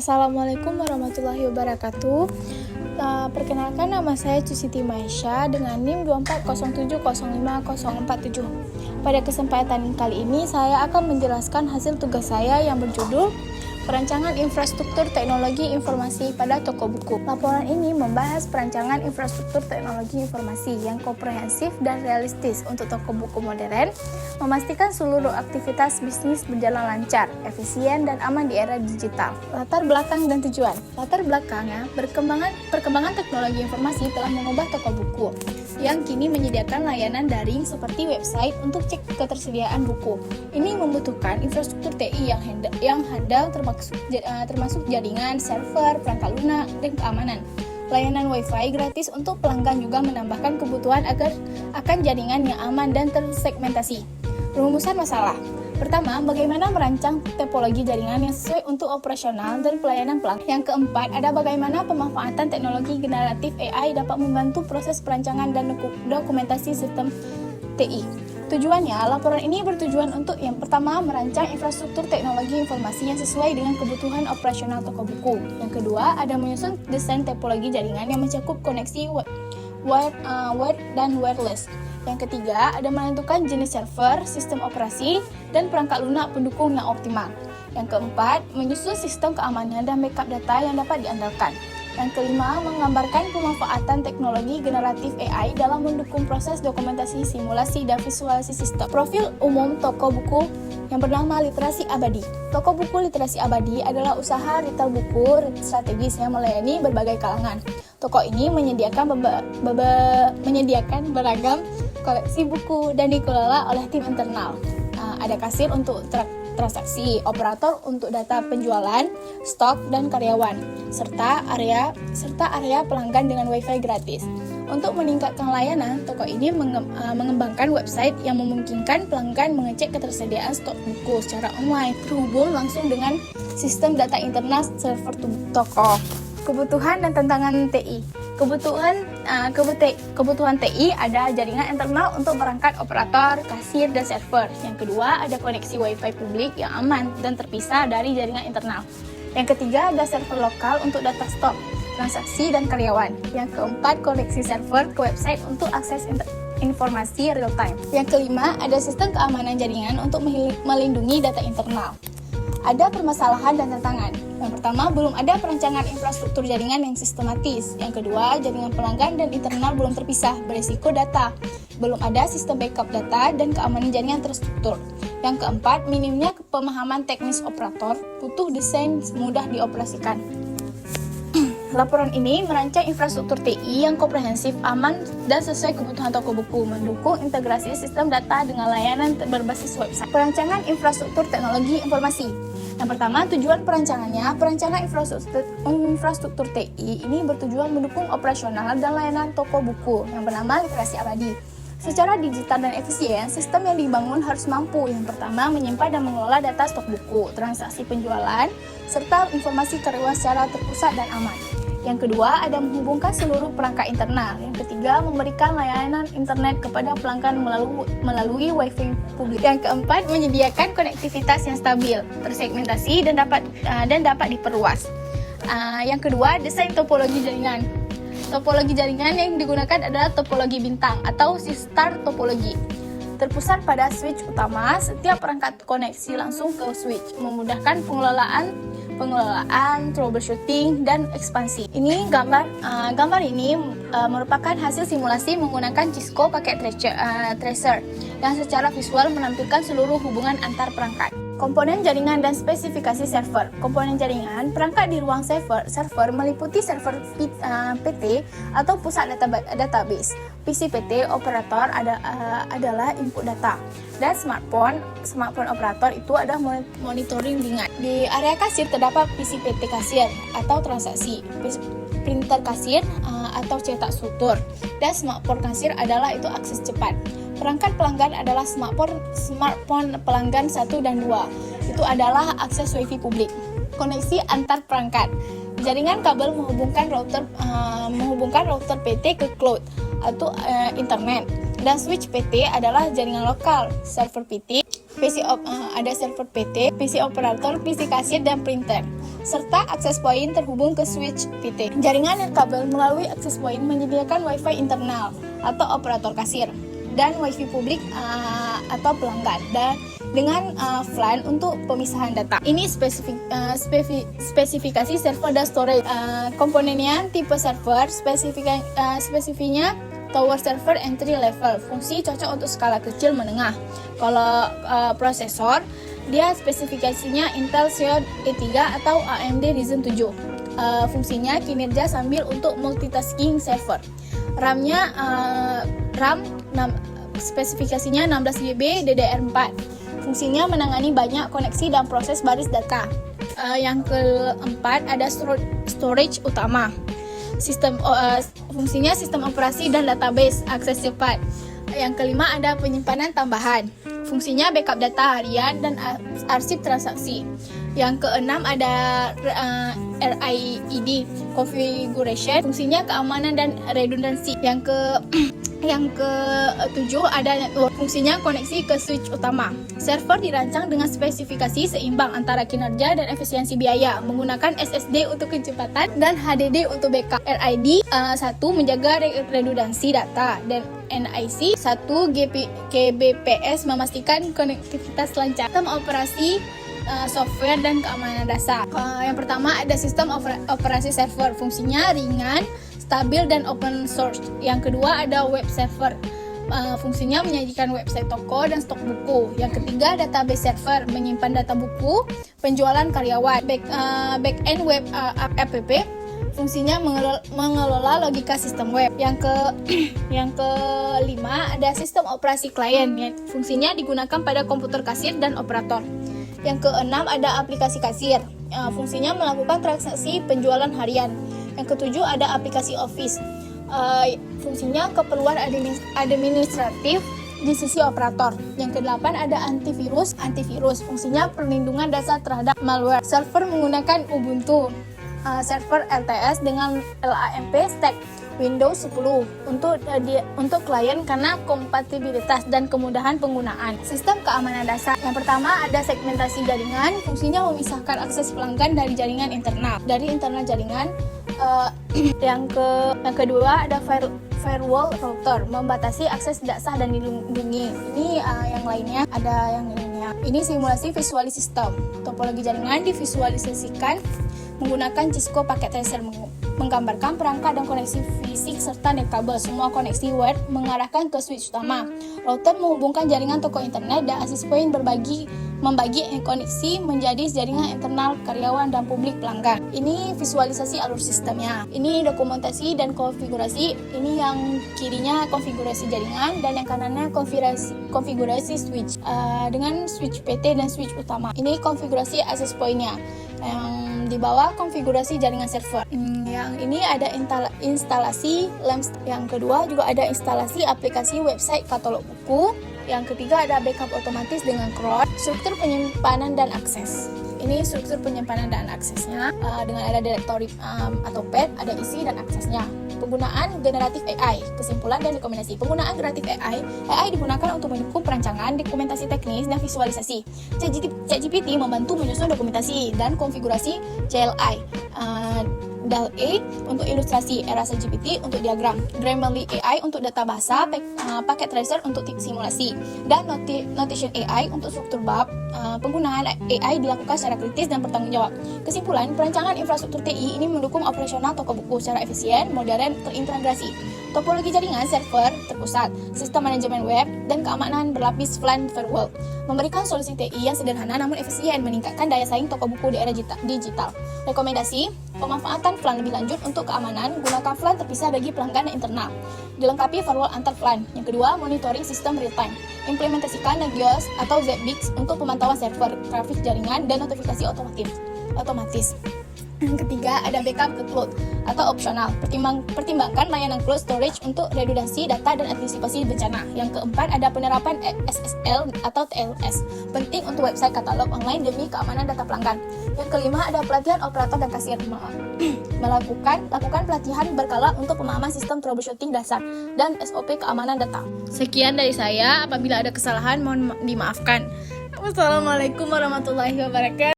Assalamualaikum warahmatullahi wabarakatuh. Perkenalkan, nama saya Cusiti Maisha dengan NIM 2407050047. Pada kesempatan kali ini saya akan menjelaskan hasil tugas saya yang berjudul Perancangan Infrastruktur Teknologi Informasi pada Toko Buku. Laporan ini membahas perancangan infrastruktur teknologi informasi yang komprehensif dan realistis untuk toko buku modern, memastikan seluruh aktivitas bisnis berjalan lancar, efisien, dan aman di era digital. Latar belakang dan tujuan. Latar belakangnya, perkembangan teknologi informasi telah mengubah toko buku yang kini menyediakan layanan daring seperti website untuk cek ketersediaan buku. Ini membutuhkan infrastruktur TI yang handal termasuk jaringan, server, perangkat lunak, dan keamanan. Layanan Wi-Fi gratis untuk pelanggan juga menambahkan kebutuhan akan jaringan yang aman dan tersegmentasi. Rumusan masalah. Pertama, bagaimana merancang topologi jaringan yang sesuai untuk operasional dan pelayanan pelanggan. Yang keempat, ada bagaimana pemanfaatan teknologi generatif AI dapat membantu proses perancangan dan dokumentasi sistem TI. Tujuannya, laporan ini bertujuan untuk yang pertama, merancang infrastruktur teknologi informasi yang sesuai dengan kebutuhan operasional toko buku. Yang kedua, ada menyusun desain topologi jaringan yang mencakup koneksi wired dan wireless. Yang ketiga, ada menentukan jenis server, sistem operasi, dan perangkat lunak pendukung yang optimal. Yang keempat, menyusun sistem keamanan dan backup data yang dapat diandalkan. Yang kelima, menggambarkan pemanfaatan teknologi generatif AI dalam mendukung proses dokumentasi, simulasi, dan visualisasi sistem. Profil umum toko buku yang bernama Literasi Abadi. Toko buku Literasi Abadi adalah usaha retail buku strategis yang melayani berbagai kalangan. Toko ini menyediakan beragam koleksi buku dan dikelola oleh tim internal. Ada kasir untuk transaksi, operator untuk data penjualan, stok, dan karyawan, serta area pelanggan dengan Wi-Fi gratis. Untuk meningkatkan layanan, toko ini mengembangkan website yang memungkinkan pelanggan mengecek ketersediaan stok buku secara online, terhubung langsung dengan sistem data internal server toko. Kebutuhan dan tantangan TI. Kebutuhan TI ada jaringan internal untuk perangkat operator, kasir, dan server. Yang kedua, ada koneksi Wi-Fi publik yang aman dan terpisah dari jaringan internal. Yang ketiga, ada server lokal untuk data stok, transaksi, dan karyawan. Yang keempat, koneksi server ke website untuk akses informasi real time. Yang kelima, ada sistem keamanan jaringan untuk melindungi data internal. Ada permasalahan dan tantangan. Yang pertama, belum ada perancangan infrastruktur jaringan yang sistematis. Yang kedua, jaringan pelanggan dan internal belum terpisah, berisiko data. Belum ada sistem backup data dan keamanan jaringan terstruktur. Yang keempat, minimnya pemahaman teknis operator, butuh desain mudah dioperasikan. Laporan ini merancang infrastruktur TI yang komprehensif, aman, dan sesuai kebutuhan toko buku, mendukung integrasi sistem data dengan layanan berbasis website. Perancangan infrastruktur teknologi informasi. Yang pertama, tujuan perancangannya, perancangan infrastruktur TI ini bertujuan mendukung operasional dan layanan toko buku yang bernama Literasi Abadi. Secara digital dan efisien, sistem yang dibangun harus mampu yang pertama menyimpan dan mengelola data stok buku, transaksi penjualan, serta informasi karyawan secara terpusat dan aman. Yang kedua, ada menghubungkan seluruh perangkat internal. Yang ketiga, memberikan layanan internet kepada pelanggan melalui Wi-Fi publik. Yang keempat, menyediakan konektivitas yang stabil, tersegmentasi, dan dapat diperluas. Yang kedua, desain topologi jaringan. Topologi jaringan yang digunakan adalah topologi bintang atau star topologi. Terpusat pada switch utama, setiap perangkat koneksi langsung ke switch, memudahkan pengelolaan, troubleshooting, dan ekspansi. Ini gambar ini merupakan hasil simulasi menggunakan Cisco paket tracer yang secara visual menampilkan seluruh hubungan antar perangkat. Komponen jaringan dan spesifikasi server. Komponen jaringan, perangkat di ruang server meliputi server PT atau pusat database. PC PT operator adalah input data, dan smartphone operator itu ada monitoring ringan. Di area kasir terdapat PC PT kasir atau transaksi, printer kasir atau cetak struktur, dan smartphone kasir adalah itu akses cepat. Perangkat pelanggan adalah smartphone pelanggan 1 dan 2. Itu adalah akses Wi-Fi publik. Koneksi antar perangkat. Jaringan kabel menghubungkan router PT ke cloud atau internet. Dan switch PT adalah jaringan lokal. Server PT, ada server PT, PC operator, PC kasir, dan printer. serta akses point terhubung ke switch PT. Jaringan nirkabel melalui akses point menyediakan Wi-Fi internal atau operator kasir dan Wi-Fi publik atau pelanggan, dan dengan FLAN untuk pemisahan data. Ini spesifikasi server dan storage. Komponennya tipe server, spesifikasinya tower server entry level, fungsi cocok untuk skala kecil menengah. Kalau prosesor, dia spesifikasinya Intel Xeon E3 atau AMD Ryzen 7. Fungsinya kinerja sambil untuk multitasking server. RAM-nya spesifikasinya 16GB DDR4. Fungsinya menangani banyak koneksi dan proses baris data. Yang keempat ada storage utama. Fungsinya sistem operasi dan database, akses cepat. Yang kelima ada penyimpanan tambahan. Fungsinya backup data harian dan arsip transaksi. Yang keenam ada RAID configuration. Fungsinya keamanan dan redundansi. Yang ketujuh ada network, fungsinya koneksi ke switch utama. Server dirancang dengan spesifikasi seimbang antara kinerja dan efisiensi biaya, menggunakan SSD untuk kecepatan dan HDD untuk backup. RID 1 menjaga redundansi data, dan NIC 1 Kbps memastikan konektivitas lancar. Sistem operasi software dan keamanan dasar. Yang pertama ada sistem operasi server, fungsinya ringan, stabil dan open source. Yang kedua ada web server, fungsinya menyajikan website toko dan stok buku. Yang ketiga database server, menyimpan data buku, penjualan karyawan. Backend web app, fungsinya mengelola logika sistem web. Yang kelima ada sistem operasi klien, fungsinya digunakan pada komputer kasir dan operator. Yang keenam ada aplikasi kasir, fungsinya melakukan transaksi penjualan harian. Yang ketujuh ada aplikasi Office, fungsinya keperluan administratif di sisi operator. Yang kedelapan ada antivirus, fungsinya perlindungan dasar terhadap malware. Server menggunakan Ubuntu server LTS dengan LAMP stack Windows 10 untuk klien karena kompatibilitas dan kemudahan penggunaan. Sistem keamanan dasar. Yang pertama ada segmentasi jaringan, fungsinya memisahkan akses pelanggan dari jaringan internal jaringan. Yang kedua ada firewall router, membatasi akses tidak sah dan dilindungi. Ini yang lainnya ada yang lainnya. Ini simulasi visualisasi sistem. Topologi jaringan divisualisasikan menggunakan Cisco Packet Tracer, menggambarkan perangkat dan koneksi fisik serta nirkabel. Semua koneksi wired mengarahkan ke switch utama. Router menghubungkan jaringan toko internet dan access point membagi koneksi menjadi jaringan internal karyawan dan publik pelanggan. Ini visualisasi alur sistemnya. Ini dokumentasi dan konfigurasi. Ini yang kirinya konfigurasi jaringan dan yang kanannya konfigurasi switch dengan switch PT dan switch utama. Ini konfigurasi access point-nya. Yang di bawah konfigurasi jaringan server. Yang ini ada instalasi LAMP. Yang kedua juga ada instalasi aplikasi website katalog buku. Yang ketiga ada backup otomatis dengan CRUD. Struktur penyimpanan dan akses. Ini struktur penyimpanan dan aksesnya dengan ada directory atau path, ada isi dan aksesnya. Penggunaan generatif AI, kesimpulan dan rekomendasi. Penggunaan generatif AI digunakan untuk mendukung perancangan, dokumentasi teknis, dan visualisasi. ChatGPT membantu menyusun dokumentasi dan konfigurasi CLI. DALL-E untuk ilustrasi, Erase GPT untuk diagram, Grammarly AI untuk data bahasa, Packet Tracer untuk simulasi, dan Notion AI untuk struktur bab. Penggunaan AI dilakukan secara kritis dan bertanggung jawab. Kesimpulan, perancangan infrastruktur TI ini mendukung operasional toko buku secara efisien, modern, terintegrasi. Topologi jaringan server terpusat, sistem manajemen web, dan keamanan berlapis FLAN firewall. Memberikan solusi TI yang sederhana namun efisien, meningkatkan daya saing toko buku di era digital. Rekomendasi, pemanfaatan FLAN lebih lanjut untuk keamanan, gunakan FLAN terpisah bagi pelanggan internal. Dilengkapi firewall antar FLAN. Yang kedua, monitoring sistem real time. Implementasikan Nagios atau ZBIX untuk pemantauan server, trafik jaringan, dan notifikasi otomatis. Yang ketiga, ada backup ke cloud atau opsional. Pertimbangkan layanan cloud storage untuk redundansi data dan antisipasi bencana. Yang keempat, ada penerapan SSL atau TLS. Penting untuk website katalog online demi keamanan data pelanggan. Yang kelima, ada pelatihan operator dan kasir. Lakukan pelatihan berkala untuk pemahaman sistem troubleshooting dasar dan SOP keamanan data. Sekian dari saya. Apabila ada kesalahan, mohon dimaafkan. Wassalamualaikum warahmatullahi wabarakatuh.